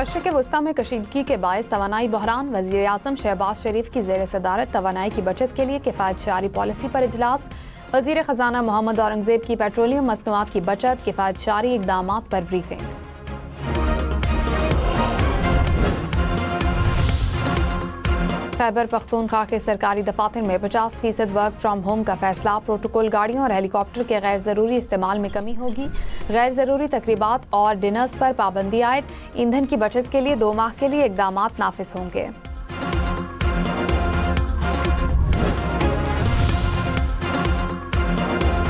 मशरिक़ वस्ता में कशीदगी के बायस तवानाई बहरान। वज़ीर आज़म शहबाज शरीफ की ज़ेर सदारत तवानाई की बचत के लिए किफ़ायत शारी पॉलिसी पर इजलास। वज़ीर ख़जाना मोहम्मद औरंगज़ेब की पेट्रोलियम मसनूआत की बचत किफ़ायत शारी इक़दामात पर ब्रीफिंग। खैबर पख्तूनख्वा के सरकारी दफातर में 50% वर्क फ्राम होम का फैसला। प्रोटोकॉल गाड़ियों और हेलीकॉप्टर के गैर ज़रूरी इस्तेमाल में कमी होगी। गैर ज़रूरी तकरीबात और डिनर्स पर पाबंदी आयद। ईंधन की बचत के लिए 2 माह के लिए इक़दामात नाफिज होंगे।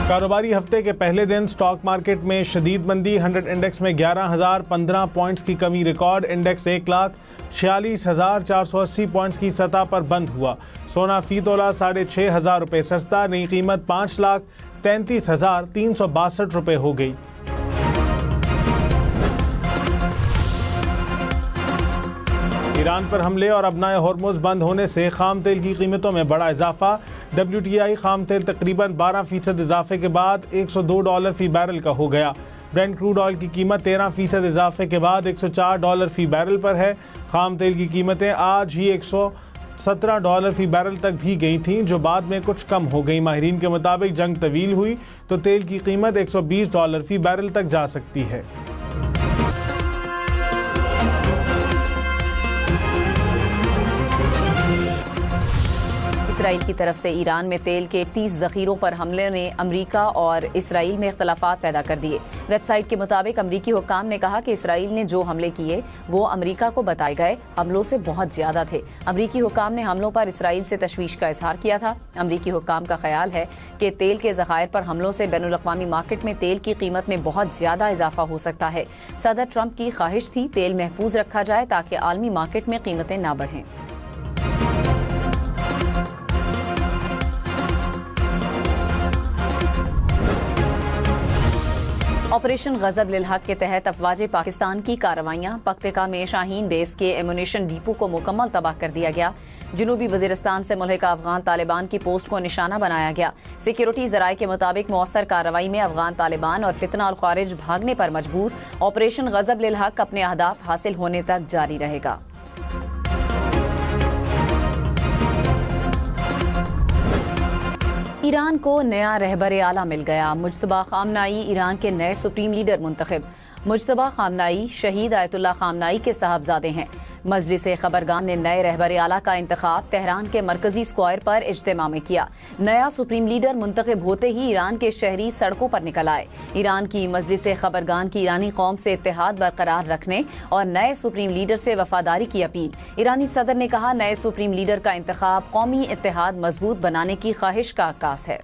कारोबारी हफ्ते के पहले दिन स्टॉक मार्केट में शदीद मंदी। 100 इंडेक्स में 11,015 पॉइंट्स की कमी रिकॉर्ड। इंडेक्स 1,46,480 पॉइंट्स की सतह पर बंद हुआ। सोना फी तोला 6,500 रुपये सस्ता। नई कीमत 5,33,362 रुपये हो गई। ईरान पर हमले और अबनाए हॉर्मुज़ बंद होने से खाम तेल की कीमतों में बड़ा इजाफा। WTI खाम तेल तकरीबन 12% इजाफे के बाद $102 फी बैरल का हो गया। ब्रेंट क्रूड ऑयल की कीमत 13% इजाफे के बाद $104 फी बैरल पर है। खाम तेल की कीमतें आज ही $117 फी बैरल तक भी गई थीं, जो बाद में कुछ कम हो गई। माहिरीन के मुताबिक जंग तवील हुई तो तेल की कीमत $120 फी बैरल तक जा सकती है। इसराइल की तरफ से ईरान में तेल के 30 ज़ख़ीरों पर हमले ने अमरीका और इसराइल में इख्तलाफात पैदा कर दिए। वेबसाइट के मुताबिक अमरीकी हुक्काम ने कहा कि इसराइल ने जो हमले किए वो अमरीका को बताए गए हमलों से बहुत ज्यादा थे। अमरीकी हुक्काम ने हमलों पर इसराइल से तशवीश का इजहार किया था। अमरीकी हुक्काम का ख्याल है कि तेल के ज़खायर पर हमलों से बैनुल-अक़वामी मार्केट में तेल की कीमत में बहुत ज्यादा इजाफा हो सकता है। सदर ट्रंप की ख्वाहिश थी तेल महफूज रखा जाए ताकि आलमी मार्केट में कीमतें ना बढ़ें। ऑपरेशन गजब लिल हक के तहत अफवाज पाकिस्तान की कार्रवाइयां। पख्तिका में शाहीन बेस के एमुनेशन डिपो को मुकम्मल तबाह कर दिया गया। जनूबी वजीरिस्तान से मुल्हिका अफगान तालिबान की पोस्ट को निशाना बनाया गया। सिक्योरिटी जराये के मुताबिक मौसर कार्रवाई में अफगान तालिबान और फितना और खारिज भागने पर मजबूर। ऑपरेशन गजब लिल हक अपने अहदाफ हासिल होने तक जारी रहेगा। ईरान को नया रहबर आला मिल गया। मुज्तबा खामनाई ईरान के नए सुप्रीम लीडर मुंतखब। मुज्तबा खामनाई शहीद आयतुल्लाह खामनाई के साहबजादे हैं। मजलिस खबरगान ने नए रहबर आला का इंतखाब तेहरान के मरकजी स्क्वायर पर इज्तिमा में किया। नया सुप्रीम लीडर मुंतखब होते ही ईरान के शहरी सड़कों पर निकल आए। ईरान की मजलिस खबरगान की ईरानी कौम से इत्तेहाद बरकरार रखने और नए सुप्रीम लीडर से वफादारी की अपील। ईरानी सदर ने कहा नए सुप्रीम लीडर का इंतखाब कौमी इत्तेहाद मजबूत बनाने की ख्वाहिश का अक्कास है।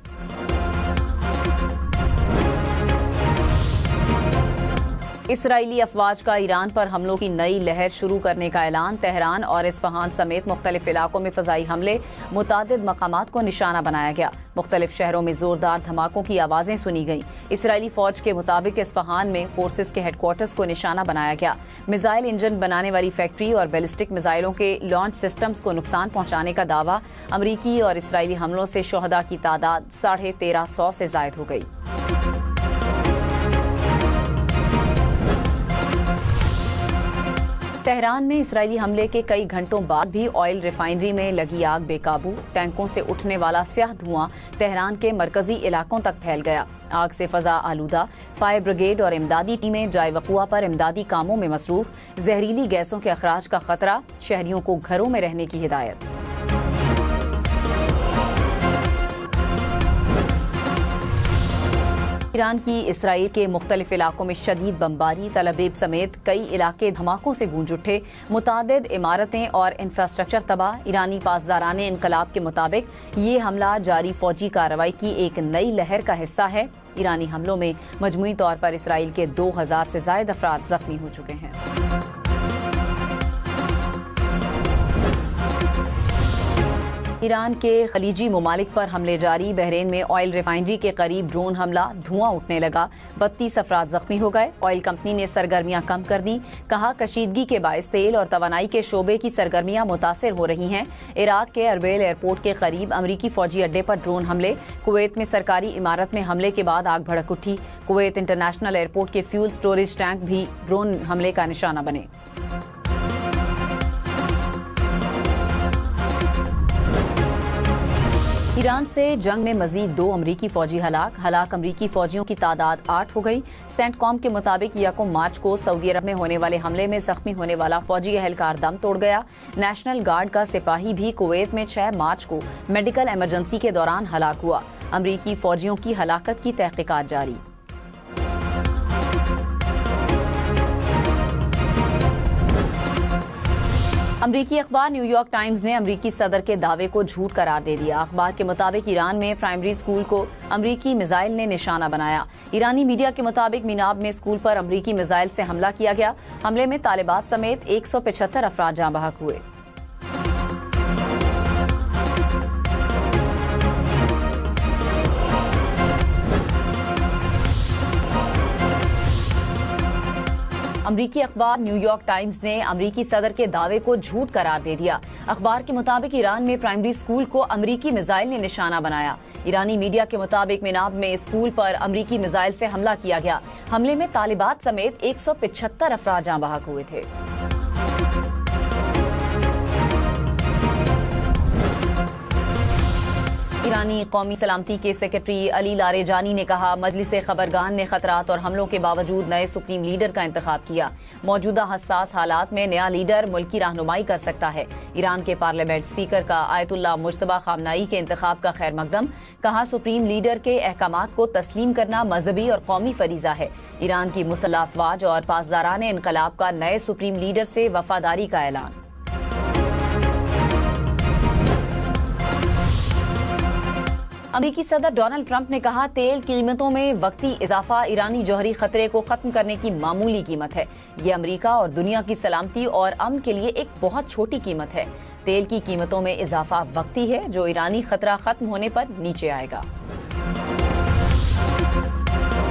इसराइली अफवाज का ईरान पर हमलों की नई लहर शुरू करने का ऐलान। तेहरान और इस्फहान समेत मुख्तलिफ इलाकों में फ़ज़ाई हमले, मुतादिद मकामात को निशाना बनाया गया। मुख्तलिफ शहरों में जोरदार धमाकों की आवाज़ें सुनी गईं। इसराइली फ़ौज के मुताबिक इस्फहान में फोर्सेस के हेडक्वार्टर्स को निशाना बनाया गया। मिसाइल इंजन बनाने वाली फैक्ट्री और बैलिस्टिक मिसाइलों के लॉन्च सिस्टम्स को नुकसान पहुंचाने का दावा। अमरीकी और इसराइली हमलों से शोहदा की तादाद 1350 से ज़ायद हो गई। तेहरान में इसराइली हमले के कई घंटों बाद भी ऑयल रिफाइनरी में लगी आग बेकाबू। टैंकों से उठने वाला स्याह धुआं तेहरान के मरकजी इलाकों तक फैल गया। आग से फजा आलूदा। फायर ब्रिगेड और इमदादी टीमें जाय वक़ुआ पर इमदादी कामों में मसरूफ। जहरीली गैसों के अखराज का खतरा। शहरियों को घरों में रहने की हिदायत। ईरान की इसराइल के मुख्तलिफ इलाकों में शदीद बमबारी। तलबेब समेत कई इलाके धमाकों से गूंज उठे। मुतादिद इमारतें और इंफ्रास्ट्रक्चर तबाह। ईरानी पासदारान इनकलाब के मुताबिक ये हमला जारी फौजी कार्रवाई की एक नई लहर का हिस्सा है। ईरानी हमलों में मजमूई तौर पर इसराइल के 2000 से ज्यादा अफराद जख्मी हो चुके हैं। ईरान के खलीजी ममालिक पर हमले जारी। बहरीन में ऑयल रिफाइनरी के करीब ड्रोन हमला, धुआं उठने लगा। 32 अफराद जख्मी हो गए। ऑयल कंपनी ने सरगर्मियां कम कर दी। कहा कशीदगी के बायस तेल और तवानाई के शोबे की सरगर्मियां मुतासिर हो रही हैं। इराक के अरबेल एयरपोर्ट के करीब अमरीकी फौजी अड्डे पर ड्रोन हमले। कुवैत में सरकारी इमारत में हमले के बाद आग भड़क उठी। कुवैत इंटरनेशनल एयरपोर्ट के फ्यूल स्टोरेज टैंक भी ड्रोन हमले का निशाना बने। ईरान से जंग में मजीद 2 अमरीकी फौजी हलाक अमरीकी फौजियों की तादाद 8 हो गई। सेंटकॉम के मुताबिक 1 मार्च को सऊदी अरब में होने वाले हमले में जख्मी होने वाला फौजी एहलकार दम तोड़ गया। नेशनल गार्ड का सिपाही भी कुवैत में 6 मार्च को मेडिकल इमरजेंसी के दौरान हलाक हुआ। अमरीकी फौजियों की हलाकत की तहकीकात जारी। अमरीकी अखबार न्यूयॉर्क टाइम्स ने अमरीकी सदर के दावे को झूठ करार दे दिया। अखबार के मुताबिक ईरान में प्राइमरी स्कूल को अमरीकी मिसाइल ने निशाना बनाया। ईरानी मीडिया के मुताबिक मीनाब में स्कूल पर अमरीकी मिसाइल से हमला किया गया। हमले में तालिबात समेत 175 अफराद जाँ बहक हुए। अमरीकी अखबार न्यूयॉर्क टाइम्स ने अमरीकी सदर के दावे को झूठ करार दे दिया। अखबार के मुताबिक ईरान में प्राइमरी स्कूल को अमरीकी मिसाइल ने निशाना बनाया। ईरानी मीडिया के मुताबिक मीनाब में स्कूल पर अमरीकी मिसाइल से हमला किया गया। हमले में तालिबात समेत 175 अफराद जाँ बहक हुए थे। ईरानी कौमी सलामती के सेक्रेटरी अली लारेजानी ने कहा, मजलिस खबरगान ने खतरात और हमलों के बावजूद नए सुप्रीम लीडर का इंतखाब किया। मौजूदा हसास हालात में नया लीडर मुल्क की रहनुमाई कर सकता है। ईरान के पार्लियामेंट स्पीकर का आयतुल्लाह मुज्तबा खामनाई के इंतखाब का खैर मकदम। कहा, सुप्रीम लीडर के अहकामात को तस्लीम करना मजहबी और कौमी फरीजा है। ईरान की मुसल्लह अफवाज और पासदारान इनकलाब का नए सुप्रीम लीडर से वफादारी का ऐलान। अमेरिकी सदर डोनाल्ड ट्रंप ने कहा, तेल कीमतों में वक्ती इजाफा ईरानी जौहरी खतरे को खत्म करने की मामूली कीमत है। ये अमेरिका और दुनिया की सलामती और अमन के लिए एक बहुत छोटी कीमत है। तेल की कीमतों में इजाफा वक्ती है जो ईरानी खतरा खत्म होने पर नीचे आएगा।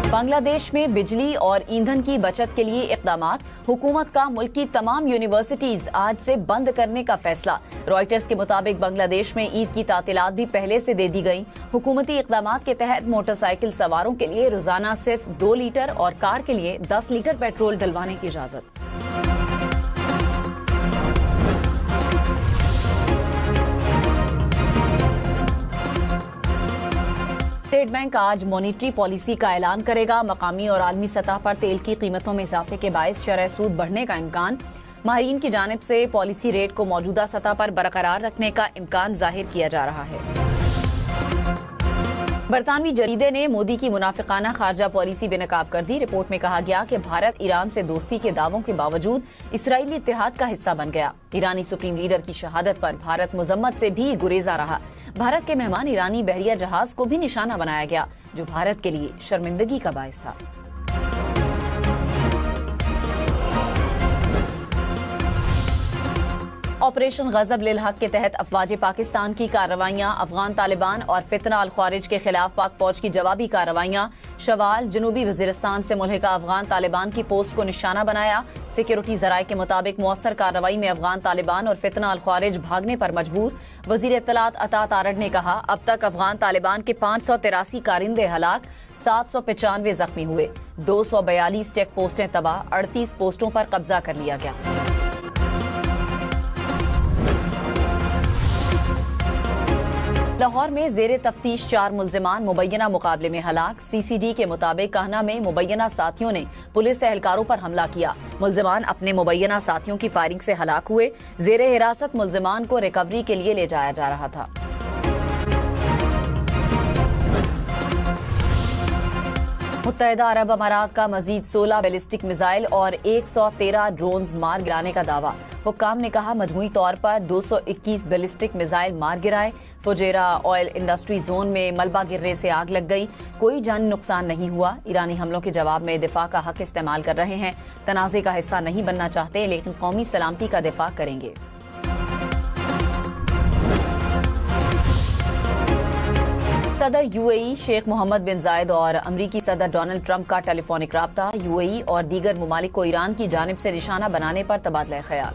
बांग्लादेश में बिजली और ईंधन की बचत के लिए इक़दामात। हुकूमत का मुल्क की तमाम यूनिवर्सिटीज आज से बंद करने का फैसला। रॉयटर्स के मुताबिक बांग्लादेश में ईद की तातीलात भी पहले से दे दी गई। हुकूमती इक़दामात के तहत मोटरसाइकिल सवारों के लिए रोजाना सिर्फ 2 लीटर और कार के लिए 10 लीटर पेट्रोल डलवाने की इजाजत। स्टेट बैंक आज मॉनिटरी पॉलिसी का ऐलान करेगा। मकामी और आलमी सतह पर तेल की कीमतों में इजाफे के बायस शरह सूद बढ़ने का इम्कान। माहिरीन की जानिब से पॉलिसी रेट को मौजूदा सतह पर बरकरार रखने का इम्कान जाहिर किया जा रहा है। बरतानवी जरीदे ने मोदी की मुनाफिकाना खारजा पॉलिसी बेनकाब कर दी। रिपोर्ट में कहा गया कि भारत ईरान से दोस्ती के दावों के बावजूद इसराइली इत्तेहाद का हिस्सा बन गया। ईरानी सुप्रीम लीडर की शहादत पर भारत मुजम्मत से भी गुरेजा रहा। भारत के मेहमान ईरानी बहरिया जहाज को भी निशाना बनाया गया, जो भारत के लिए शर्मिंदगी का बायस था। ऑपरेशन गजब लिल हक के तहत अफवाज पाकिस्तान की कार्रवाइयां। अफगान तालिबान और फितना अल ख्वारिज के खिलाफ पाक फौज की जवाबी कार्रवाइयां। शवाल जनूबी वजीरिस्तान से मुल्हिका अफगान तालिबान की पोस्ट को निशाना बनाया। सिक्योरिटी जराये के मुताबिक मुअस्सर कार्रवाई में अफगान तालिबान और फितना अल ख्वारिज भागने पर मजबूर। वजीर इत्तलात अता तारड़ ने कहा, अब तक अफगान तालिबान के 583 कारिंदे हलाक, 795 जख्मी हुए। 242 चेक पोस्टें तबाह, 38 पोस्टों पर कब्जा कर लिया गया। लाहौर में जेरे तफ्तीश 4 मुल्जिमान मुबैना मुकाबले में हलाक। CCD के मुताबिक कहना में मुबैना साथियों ने पुलिस एहलकारों पर हमला किया। मुल्जिमान अपने मुबैना साथियों की फायरिंग से हलाक हुए। जेरे हिरासत मुल्जिमान को रिकवरी के लिए ले जाया जा रहा था। मुत्तहिदा अरब अमारात का मजीद 16 बैलिस्टिक मिसाइल और 113 ड्रोन्स मार गिराने का दावा। हुक्काम ने कहा, मजमूई तौर पर 221 बैलिस्टिक मिसाइल मार गिराए। फुजेरा ऑयल इंडस्ट्री जोन में मलबा गिरने से आग लग गई। कोई जानी नुकसान नहीं हुआ। ईरानी हमलों के जवाब में दिफा का हक इस्तेमाल कर रहे हैं। तनाज़े का हिस्सा नहीं बनना चाहते, लेकिन कौमी सलामती का दिफा करेंगे। सदर UAE शेख मोहम्मद बिन जायद और अमरीकी सदर डोनाल्ड ट्रंप का टेलीफोनिक राब्ता। UAE और दीगर ममालिक को ईरान की जानिब से निशाना बनाने पर तबादला ख्याल।